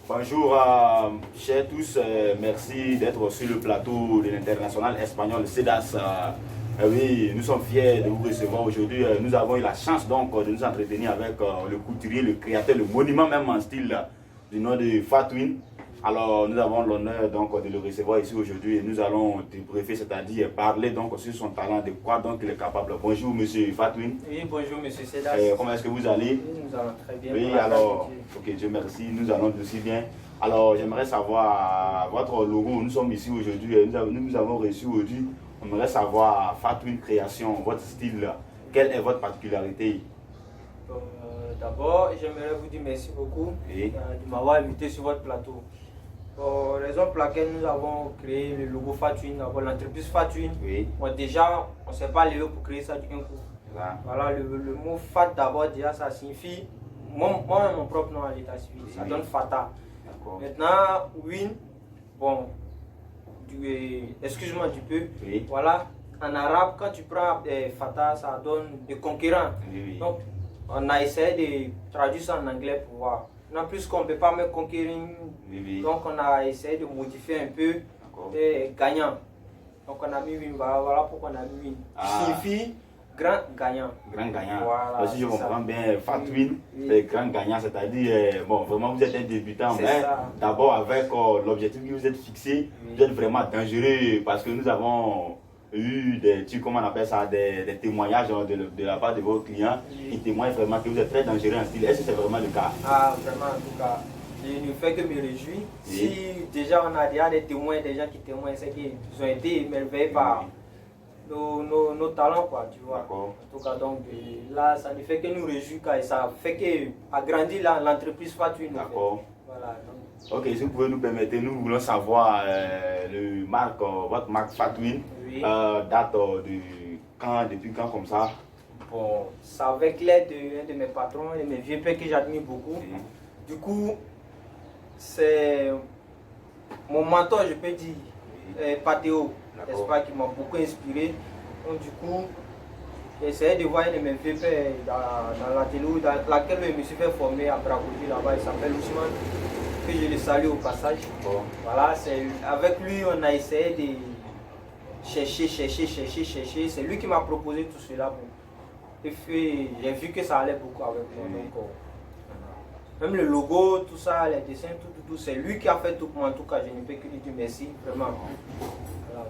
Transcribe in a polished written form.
Bonjour, chers tous, merci d'être sur le plateau de l'international espagnol CEDAS. Oui, nous sommes fiers de vous recevoir aujourd'hui. Nous avons eu la chance donc de nous entretenir avec le couturier, le créateur, le monument même en style du nom de Fatwin. Alors, nous avons l'honneur donc de le recevoir ici aujourd'hui et nous allons débriefer, c'est-à-dire parler donc sur son talent, de quoi donc il est capable. Bonjour, monsieur Fatwin. Oui, bonjour, monsieur Sedas. Comment est-ce que vous allez? Oui, nous allons très bien. Oui, alors, ok, Dieu merci, nous allons aussi bien. Alors, j'aimerais savoir votre logo. Nous sommes ici aujourd'hui, nous avons reçu aujourd'hui. On aimerait savoir, Fatwin Création, votre style, quelle est votre particularité? D'abord, j'aimerais vous dire merci beaucoup Oui. de m'avoir invité sur votre plateau. Raison pour laquelle nous avons créé le logo Fatwin, l'entreprise Fatwin. Oui. Bon, déjà, on ne s'est pas levé pour créer ça du un coup. Voilà, le mot Fat d'abord, déjà, ça signifie, moi mon propre nom à l'état civil, ça donne Fata. Maintenant, Win, bon, excuse-moi du peu, Oui. voilà, en arabe, quand tu prends Fata, ça donne des conquérants. Oui. Donc, on a essayé de traduire ça en anglais pour voir. Non plus qu'on ne peut pas me conquérir, Oui. donc on a essayé de modifier un peu et gagnant. Donc on a mis Win, voilà pourquoi on a mis Win. Signifie grand gagnant. Grand gagnant. Voilà, si je comprends bien, Fatwin, oui. c'est grand gagnant, c'est-à-dire, bon, vraiment vous êtes un débutant, mais d'abord avec l'objectif que vous êtes fixé, Oui. vous êtes vraiment dangereux parce que nous avons eu des, comment on appelle ça, des témoignages de la part de vos clients Oui. qui témoignent vraiment que vous êtes très dangereux en style. Est-ce que c'est vraiment le cas? Ah, vraiment, en tout cas, je ne fais que me réjouir. Oui. Si déjà on a déjà des témoins, des gens qui témoignent, c'est qu'ils ont été émerveillés par nos talents, quoi, tu vois. En tout cas, donc là, ça ne fait que nous réjouir, et ça fait qu'agrandir l'entreprise Fatwin. D'accord. Voilà. Ok, si vous pouvez nous permettre, nous voulons savoir votre marque Fatwin, Oui. date de quand, depuis quand comme ça? Bon, c'est avec l'aide d'un de mes patrons et de mes vieux pères que j'admire beaucoup. Oui. Du coup, c'est mon mentor, je peux dire, Pathéo, n'est-ce pas, qui m'a beaucoup inspiré. Donc du coup, j'ai essayé de voir un de mes vieux pères dans la télé, dans laquelle je me suis fait former à Bracoville là-bas, il s'appelle Ousmane, que je le salue au passage. Bon. Voilà, avec lui on a essayé de chercher, c'est lui qui m'a proposé tout cela. Et puis j'ai vu que ça allait beaucoup avec moi. Donc, même le logo, tout ça, les dessins, tout, c'est lui qui a fait tout pour moi. En tout cas, je ne peux que lui dire merci, vraiment. Voilà.